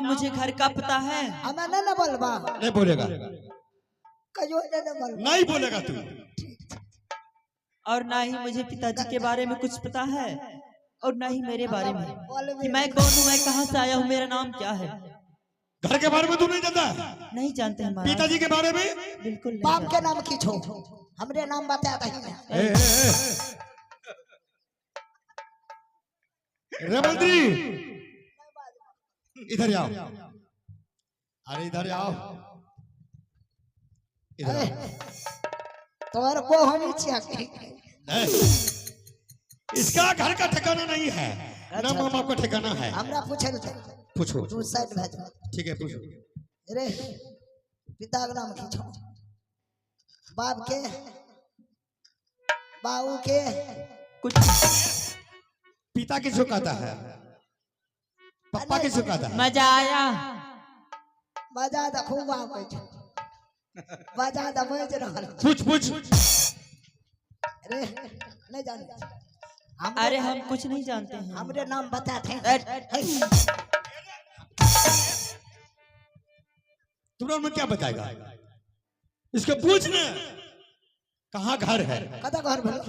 मुझे घर का पता है। हमें ना बोलबा। नहीं बोलेगा, कहियो ना बोलबा। नहीं बोलेगा तू। और ना ही मुझे पिताजी के बारे में कुछ पता है और ना ही मेरे बारे में कि मैं कौन हूँ, मैं कहाँ से आया हूँ, मेरा नाम क्या है। घर के बारे में तू नहीं जानता? नहीं जानते हैं महाराज। पिताजी के बारे में बिल्कुल नहीं बाप के जानते। नाम की छो, हमरे नाम बता दही ना। रे मंत्री इधर आओ, अरे इधर आओ, इधर आओ। तोर को होनी चाहिए। इसका घर का ठिकाना नहीं है, ना माँ बाप का ठिकाना है। हमरा पूछे थे, पूछो। तू साइड भेज। ठीक है पूछो। रे पिता का नाम की छो, बाप के, बाऊ के, कुछ पिता किसको कहता है, पापा किसको कहता है? मजा आया। मजा तो खूब आवे छो, मजा तो बज रहल। पूछ। रे नहीं जानते। अरे हम कुछ नहीं जानते हैं। हमरे नाम बता थे। तुम्हारा में क्या बताएगा? इसको पूछ ना, कहाँ घर है? कदा घर भलो,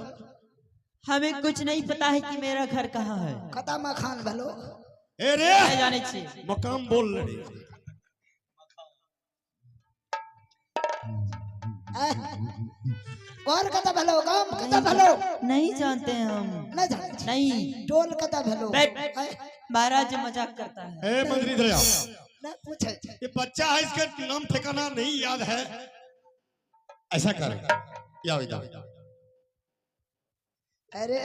हमें कुछ नहीं पता है कि मेरा घर कहाँ है। कदा मखान भलो। ए रे नहीं जाने चाहिए। मकाम बोल रही। और कदा भलो, गाम कदा भलो। नहीं जानते हैं हम। नहीं जानते। नहीं। टोल कदा भलो। महाराज जी मजाक करता है। ए मंत्री इधर आओ। नहीं पूछे। ये बच्चा है, इसका नाम ठिकाना नहीं याद है। ऐसा कर, आओ इधर। अरे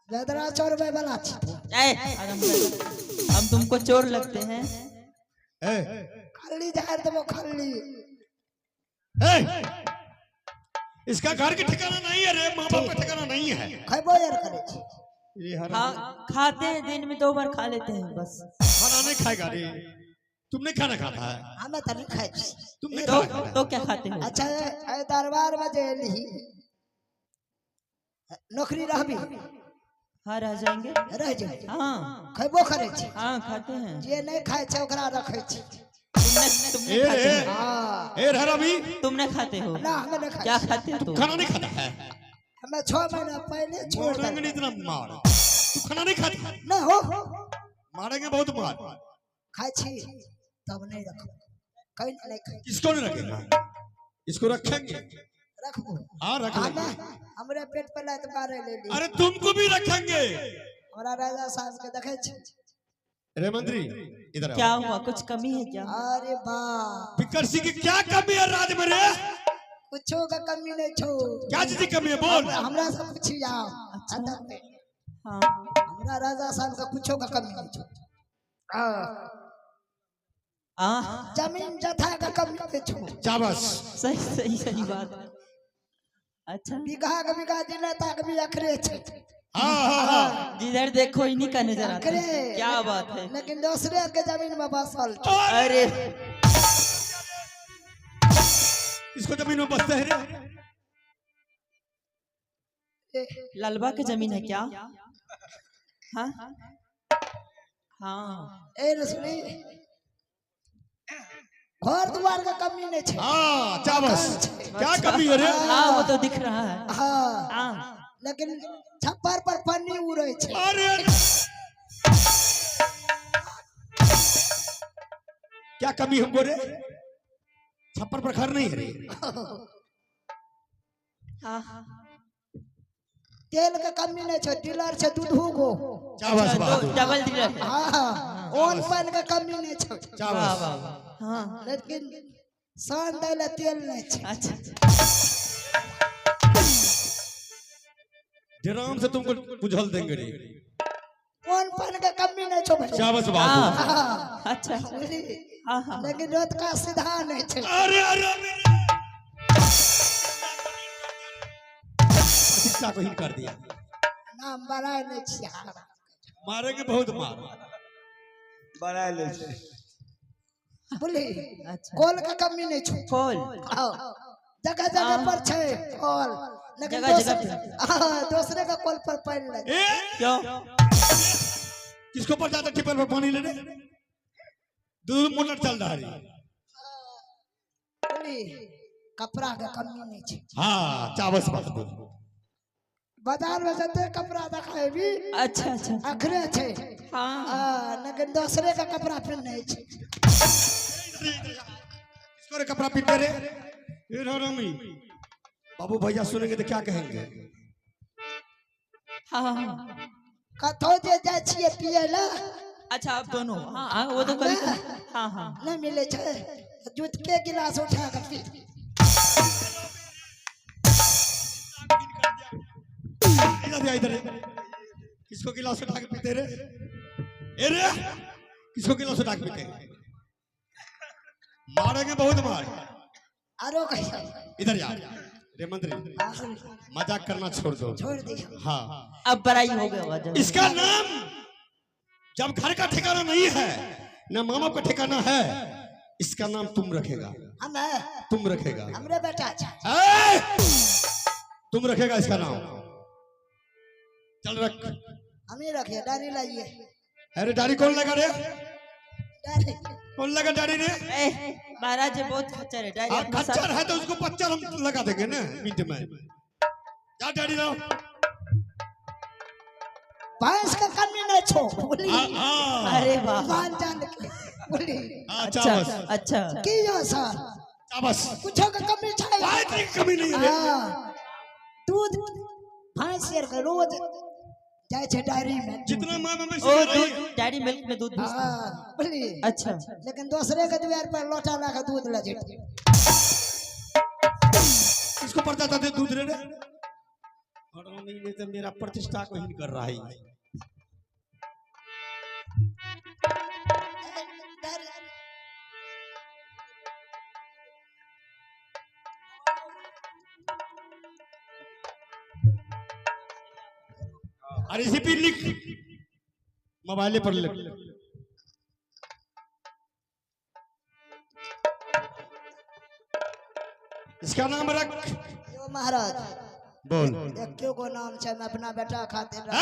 गदरा चोर में बला छी। हम तुमको चोर लगते हैं। खल्ली जहर तो वो खल्ली। इसका घर के ठिकाना नहीं है रे, माँ बाप का ठिकाना नहीं है। खैबो यार करे छी। खाते हैं, दिन में 2 बार खा लेते हैं बस। खाना नहीं खाएगा रे, तुमने खाना खाता है? हमें तो नहीं खाए। तुमने तो क्या खाते हो? अच्छा ए दरबार में जेली नौकरी रहबी। हाँ रह जाएंगे। रह जाए। हाँ खैबो करे छी। हाँ खाते हैं। जे नहीं खाए छे ओकरा रखे छी। तुमने खाते हो? हां ए रवि, तुमने खाते हो? ना हमें नहीं खाए। क्या खाते हो तुम? खाना नहीं खाता है? हमें 6 महीना पहले छोड़ मारेंगे दिया। इतना मार, तू खाना नहीं खाता? ना हो मारेंगे बहुत मार। खाए छी तब नहीं रखो, कहीं नहीं खाए। इसको नहीं रखेगा, इसको रखेंगे। रखो। हाँ रख लेंगे। हमरे पेट पे लात मारे ले ली। अरे तुमको भी रखेंगे। हमरा राजा साहब के देखे छी। अरे मंत्री इधर आओ। क्या हुआ, कुछ कमी है क्या? अरे वाह, विकर सिंह की क्या कमी है राज में रे? कुछो का कमी नहीं छो। क्या चीज की कमी है बोल? हमरा से पूछी जाओ। अच्छा। अंदर में हाँ हमरा राजा साहब का कुछो का कमी नहीं छो। जमीन जथा का कमी नहीं छो। चाबस सही बात। अच्छा बीघा का बीघा जिले तक भी अखरे छे। हाँ। जिधर देखो इन्हीं का नजर आता है। अखरे। क्या बात है। लेकिन दूसरे के जमीन में बसल छे। अरे इसको जमीन में बसते हैं रे। ललबा की जमीन है क्या? हाँ हाँ। ए रसुली घर द्वार का कमी नहीं छे। हाँ चाबस, क्या कमी है रे? हाँ वो तो दिख रहा है। हाँ हाँ लेकिन छप्पर पर पन्नी उड़े छे। अरे क्या कमी हमको रे? छप्पर पर घर नहीं है रे। हाँ तेल का कमी नहीं छे। डीलर छे दूध को। चाबस बहादुर। डबल डीलर है। हाँ ओन पान का कमी नहीं छे। वाह चाबस। वाह वाह। हाँ लेकिन सान दैले तेल नहीं छे। अच्छा ड्राम से तुमको बुझल देंगे रे। ओन पान का कमी नहीं छे भाई। चाबस बहादुर। हाँ अच्छा हाँ हाँ। लेकिन रोज का सीधा नहीं छे। अरे प्रतिष्ठा को ही कर दिया। नाम बनाए नहीं छे। मारेंगे बहुत मार। बना ले छे। बोली अच्छा कोल का कमी नहीं छे। खोल। जगह जगह पर छे कोल। लेकिन जगह जगह दूसरे का कोल पर पैन लगे। ए क्यों? किसको पर जाता टिपल पर पानी लेने? दूर मोटर चल रहा है। बोली कपड़ा के कमी नहीं छे। हाँ चावस बहादुर। बाजार में जते कपड़ा दिखाए भी अच्छा अच्छा अखरे छे। हाँ लेकिन दूसरे का कपड़ा पहने छे। किसको रे कपड़ा पीते रे? ये रामी बाबू भैया सुनेंगे तो क्या कहेंगे? हाँ हाँ कथो जे जाय छिए पिए ला अच्छा आप दोनों हाँ हाँ वो तो कभी हाँ हाँ नहीं मिले छे। जूत के गिलास उठा के पी। इधर किसको गिलास उठा के पीते रे? ए रे किसको गिलास उठा के पीते? मारेंगे बहुत मार। आरो कैसा इधर यार रे मंत्री मजाक करना छोड़ दो। छोड़ दे। हाँ अब बड़ाई हो गया होगा जब इसका नाम जब घर का ठिकाना नहीं है न मामा का ठिकाना है, इसका नाम तुम रखेगा। हम तुम रखेगा। हमरे बेटा छे। तुम रखेगा इसका नाम। चल रख। हम ही रखिए डारी लाइए। अरे दाढ़ी कौन लगा रे? डारी कौन लगा दाढ़ी रे? महाराज जी बहुत खच्चर है डायरी अपना खच्चर है तो उसको पच्चर हम लगा देंगे ना मिनट में। जा दाढ़ी लाओ। भैंस का कमी नहीं छो। बोली अरे वाह मान जान के बोली अच्छा अच्छा की यो सर बस कुछ का कमी छे। बात की कमी नहीं है। दूध भैंस शेर का रोज जाय छे डायरी में। जितना मामा में ओ दूध डैडी मिल्क में दूध बेचते हैं। बोली अच्छा लेकिन दूसरे के द्वार पर लोटा ला के दूध ले जेते। इसको पड़ता था दूध रे और नहीं तो मेरा प्रतिष्ठा को हीन कर रहा है। और इसी पे लिख मोबाइल पर लिख। इसका नाम रख। यो महाराज बोल। क्यों को नाम छे? मैं अपना बेटा खातिर ए!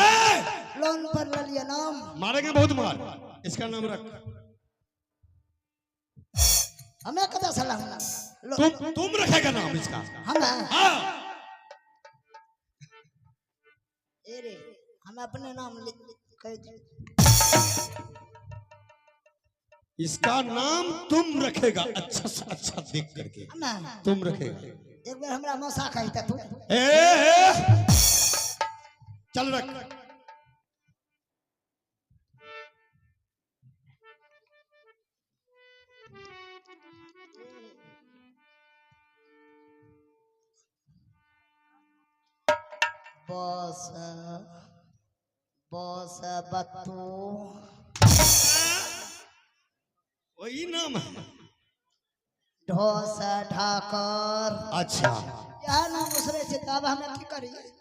लोन पर ले लिया नाम। मारेंगे बहुत मार। इसका नाम रख। हमें कदा सलाह तुम रखेगा नाम इसका। हम हाँ। रे हम अपने नाम लिख कह दे। इसका नाम तुम रखेगा। अच्छा से अच्छा देख करके तुम रखेगा। एक बार हमरा मौसा कहता तू। चल रख। बॉस बॉस बत्तू वही नाम है। ढोस ढाकर। अच्छा क्या नाम दूसरे से तब हमें की करिए?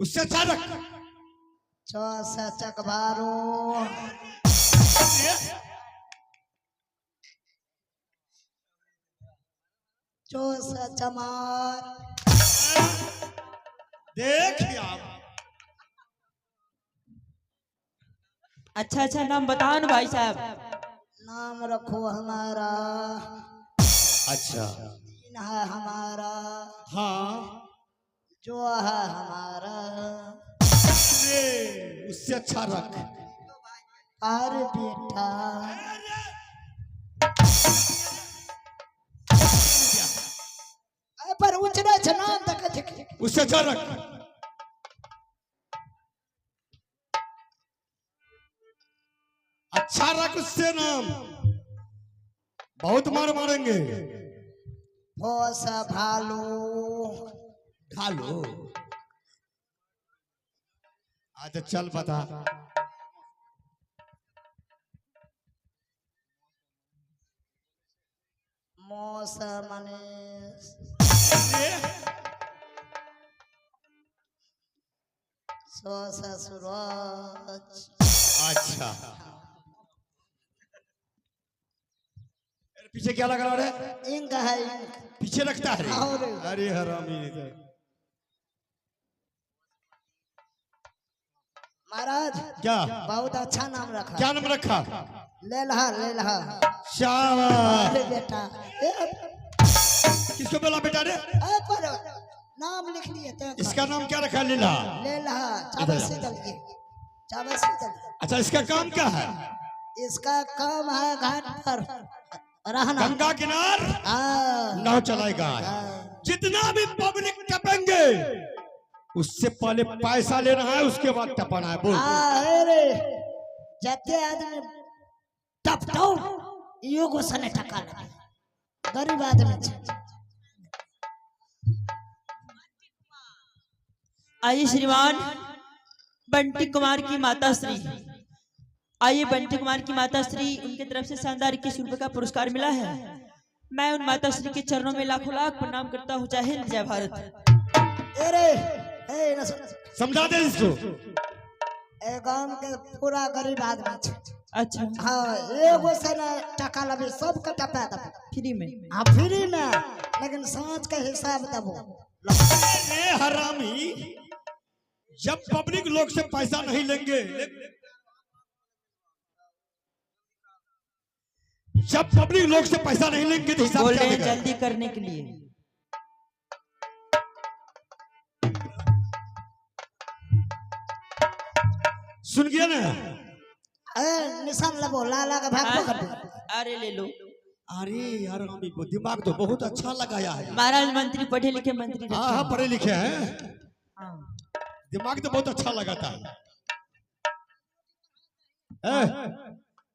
उससे अच्छा रख। चौस चकबारो चौस चमार। देख आप। अच्छा अच्छा नाम बताओ ना भाई साहब। नाम रखो हमारा। अच्छा तीन है हमारा। हाँ जो है हमारा। उससे अच्छा रख। और बेटा पर उचना छ नाम तक देखे। उससे अच्छा रख। अच्छा रख उससे नाम। बहुत मार मारेंगे। भोस भालू ढालो। आज चल बता। मोस मनीष सूरज। अच्छा पीछे क्या लगा रहा है? इंक है इंक। पीछे रखता है। और अरे हरामी। महाराज क्या बहुत अच्छा नाम रखा। क्या नाम रखा? ले लहा शाबाश। अरे बेटा किसको बोला बेटा रे? पर नाम लिख लिए तो इसका नाम क्या रखा? लीला। ले लहा चावल से दलिए, चावल से दलिए। अच्छा, इसका काम क्या है? इसका काम है घाट पर रहना, गंगा किनार हाँ नाव चलाएगा। जितना भी पब्लिक टपेंगे उससे पहले पैसा लेना है, उसके बाद टपाना है। बोल। अरे जते आदमी टपटो यो को सने टका लगे, गरीब आदमी छे। आइए श्रीमान बंटी कुमार की माता श्री, आइए बंटी कुमार की माता श्री, उनकी तरफ से शानदार 21 रुपए का पुरस्कार मिला है। मैं उन माता श्री के चरणों में लाखों लाख प्रणाम करता हूँ। जय हिंद जय भारत। अरे समझा दे इसको। ए गांव के पूरा गरीब आदमी छे। अच्छा हाँ एगो से ना टका लगे, सबके टपा दबो फ्री में। हाँ फ्री में, लेकिन सांच के हिसाब दबो। ए हरामी, जब पब्लिक लोग से पैसा नहीं लेंगे, जब पब्लिक लोग से पैसा नहीं लेंगे तो हिसाब बोल क्या रहे हैं देगा? जल्दी करने के लिए। सुन गया ना? निशान लगो, लाला का भाग पकड़ दो। अरे ले लो। अरे यार हरामी को दिमाग तो बहुत अच्छा लगाया है। महाराज मंत्री पढ़े लिखे मंत्री रखे हाँ हाँ, हैं। पढ़े लिखे हैं, हाँ। दिमाग तो बहुत अच्छा लगाता है।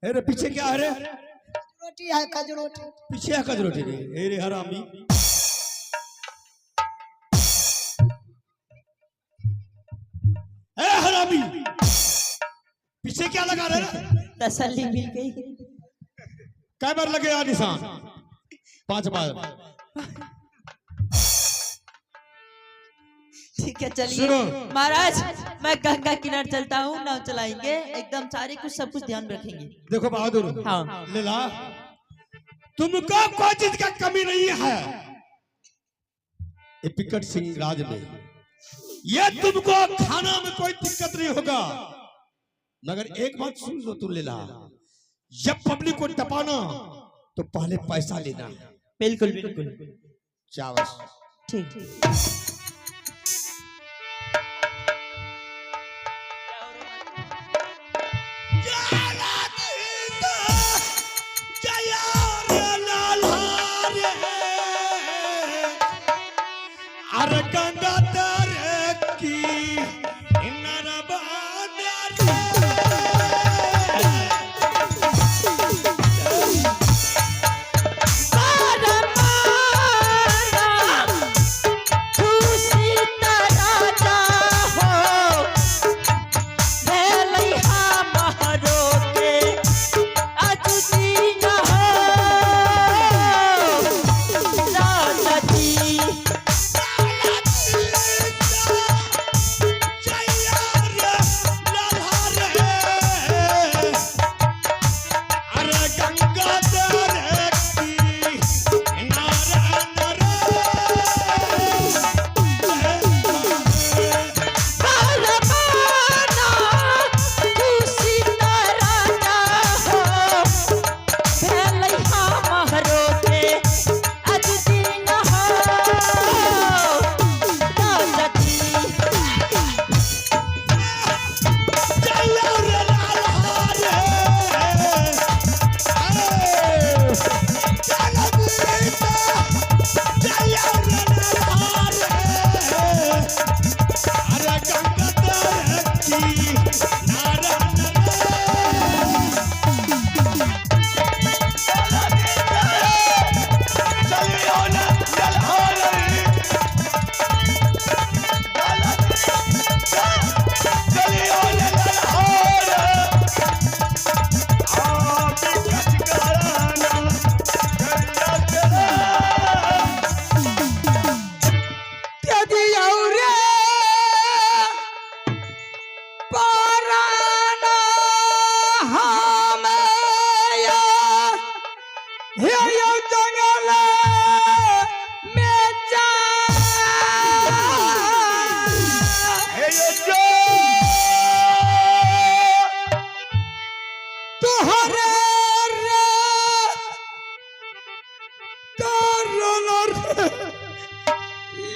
अरे पीछे क्या है रे? रोटी है कजरोटी। पीछे है कजरोटी रे। अरे हरामी, ए हरामी, पीछे क्या लगा रहे? तसल्ली मिल गई। कै बार लगे यार निशान? 5 बार। ठीक है चलिए सुनो। महाराज, मैं गंगा किनारे चलता हूँ, नाव चलाएंगे एकदम सारे कुछ सब कुछ ध्यान रखेंगे। देखो बहादुर, हाँ। लीला, तुमको कोई चीज का कमी नहीं है ये पिकट सिंह राज में। ये तुमको खाना में कोई दिक्कत नहीं होगा, मगर एक बात सुन लो तुम लीला, जब पब्लिक को टपाना तो पहले पैसा लेना। बिल्कुल बिल्कुल चावल ठीक। अरे गंगा तारे की तू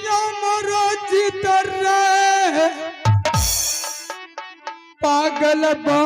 यमराज रे पागल बा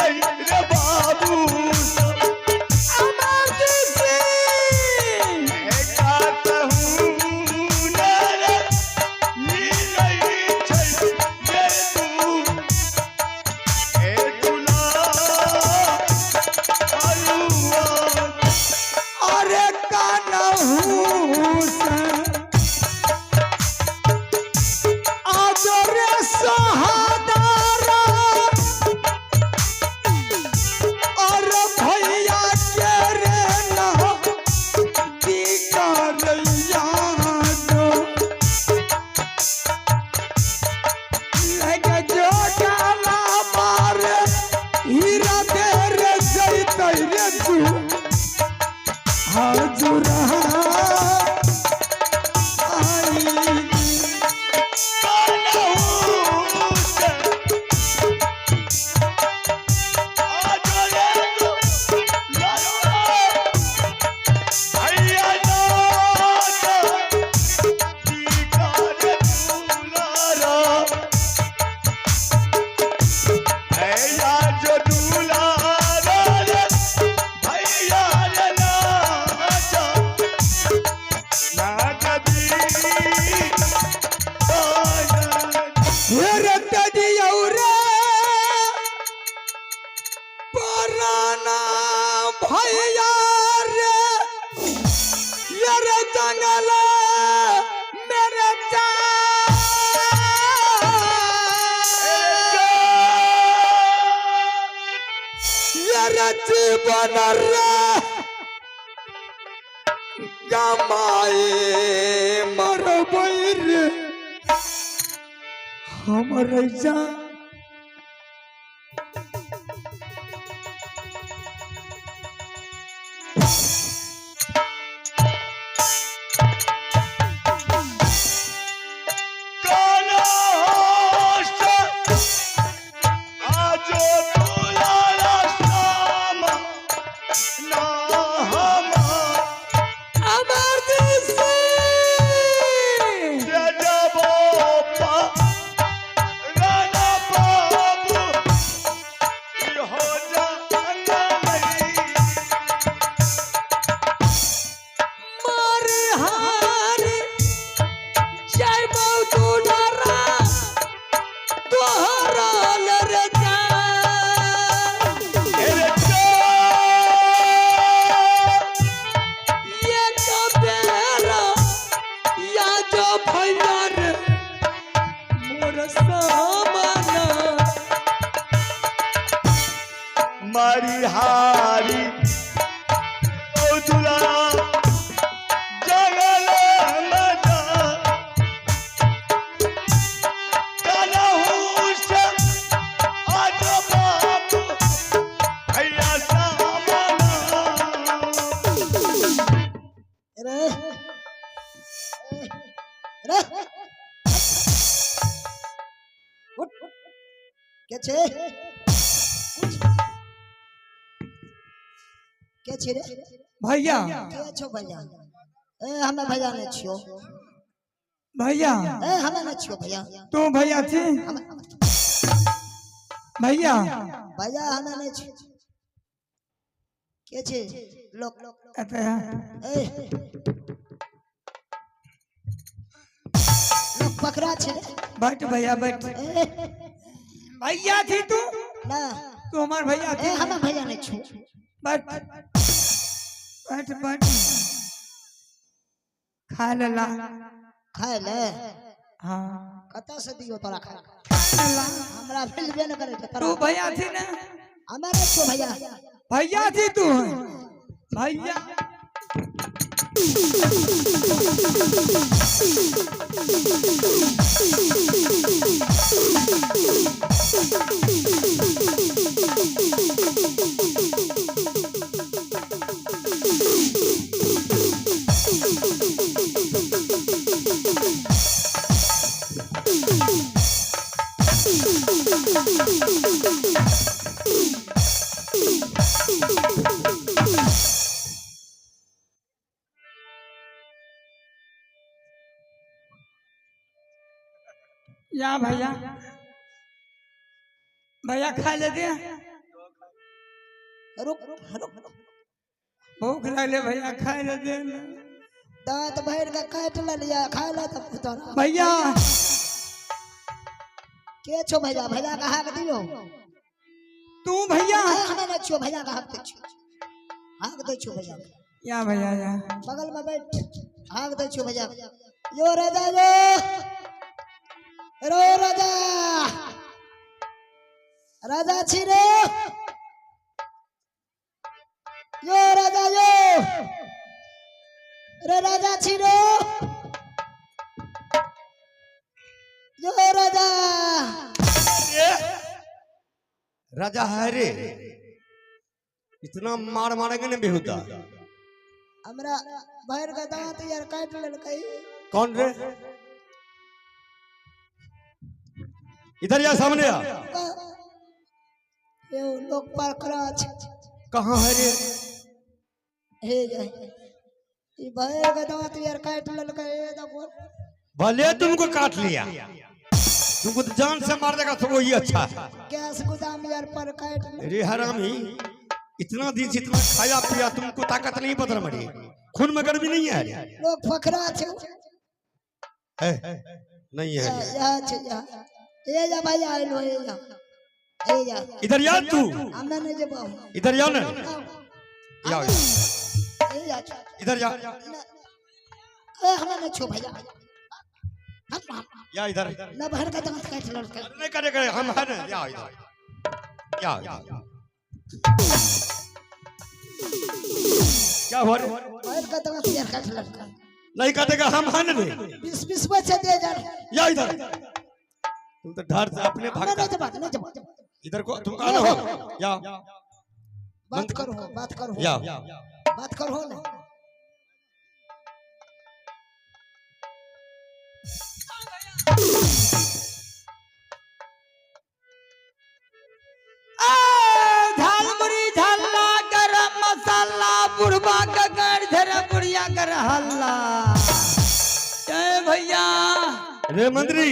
रे बाबू अमर सिंह का कहूँ नर मिलई छै ये तू ए दुला अलुआ अरे कानहू से आज रे सहादारा और भैया के रे ना दिकारैया दो लगे जो डाला मारे हीरा दे रे जैतै रे तू हाजुरा आई हेरे तदियौरे पुराना भैया रे येरे जंगल मेरे येरे जीवन रे गमाए मरबै रे हमर जा मरिहारी ओ दुलारा जंगल मजा कलहू से आज बाप भैया सामना रे रे उठ के छे के छे रे भैया के छो भैया हमें भैया नहीं छियो भैया हमें नहीं छियो भैया तू भैया थी भैया भैया हमें नहीं छियो के छे लोक अते लोक पकड़ा छे बैठ भैया बैठ भैया थी तू ना तू हमार भैया थी हमें भैया नहीं छियो बैठ बैठ बैठ खा लेला खाए ले हाँ कता से दियो तोरा खा लेला हमरा मिलबे न करे तू भैया थी ना हमारे छो भैया भैया थी तू भैया या भैया भैया खा ले दे रुक रुक भूख लगले भैया खाए ले दे ना। दांत भर के काट लिया खा ला तब तोरा भैया के छो भैया भैया का हाक दियो तू भैया हमें न छो भैया का हाक दे छो हाक दे छो भैया या भैया या बगल में बैठ हाक दे छो भैया यो राजा यो रो राजा राजा छिरे यो राजा यो रे राजा छिरो यो राजा राजा है रे, इतना मार मारेंगे ना बेहुदा। हमरा भैर का दांत यार काट लेलकै कौन रे? इधर या सामने आ। यो लोग पर कराच कहाँ है रे? हे जाए ई भैर का दांत यार काट लेलकै देखो भले तुमको काट लिया, तुमको तो जान से मार देगा तो वही अच्छा है। गैस गोदाम यार पर काट ले रे हरामी, इतना दिन से इतना खाया पिया, तुमको ताकत नहीं पता मरी, खून में गर्मी नहीं है रे? लोग फकरा छे है? नहीं है। या छे या ए जा भाई आइलो ए जा इधर या तू, हमें नहीं जब इधर या ना, या ए जा इधर या, ए हमें नहीं छो भैया या इधर। ना भैर का दांत काट लेलकै नहीं करेगा, हम है ना, या इधर, या क्या हुआ रे? भैर का दांत यार काट लेलकै नहीं काटेगा, हम है ना रे, 20 बच्चे दे जा या इधर। तुम तो डर से अपने भागता। नहीं जब इधर को तुम आना हो, या बात करो या बात करो ना झालमुरी झाला गरम मसाला बुढ़बा का कर धरा बुढ़िया कर हल्ला। जय भैया रे मंत्री,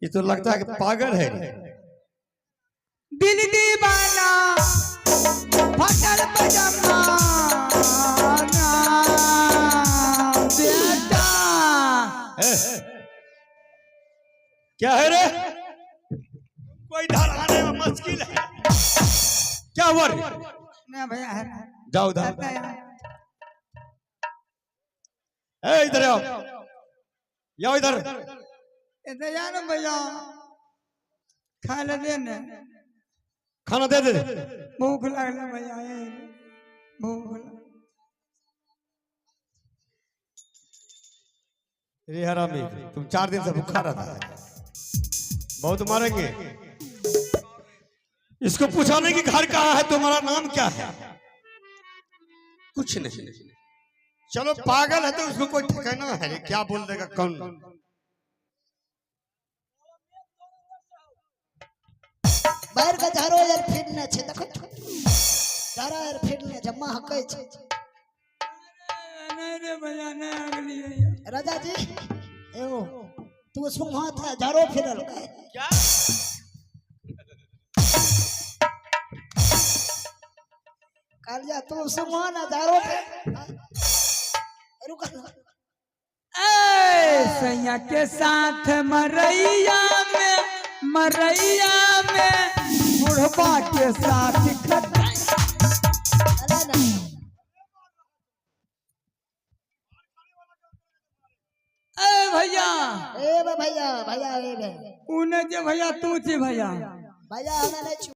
ये तो लगता है कि पागल है रे। दिल दीवाना फटल पजामा बेटा। क्या है रे? कोई इधर आने में मुश्किल है। क्या हुआ रे? ना भैया है ना। जाओ इधर, इधर आओ, जाओ इधर। इधर जा ना भैया, खा ले देने खाना दे दे। भूख लगला भैया, भूख लग। रे हरामी, तुम 4 दिन से भूखा रहता है, बहुत मारेंगे। इसको पूछा नहीं कि घर कहाँ है, तुम्हारा नाम क्या है? कुछ नहीं। चलो पागल है तो उसको कोई ठिकाना है रे, क्या बोल देगा कौन? बाहर का झारो यार फिरने छे देखो झारा यार फिरने जम्मा हकै छे नहीं रे भैया, नहीं अगली भैया। राजा जी एगो तू सुंघा था झारो फिरल का क्या? कालिया तू सुंघा ना झारो रुक सैया के साथ मरैया में बुढ़बा के साथ अरे ना भैया ए भैया भैया ए उन्हें जे भैया तू छे भैया भैया हमें नहीं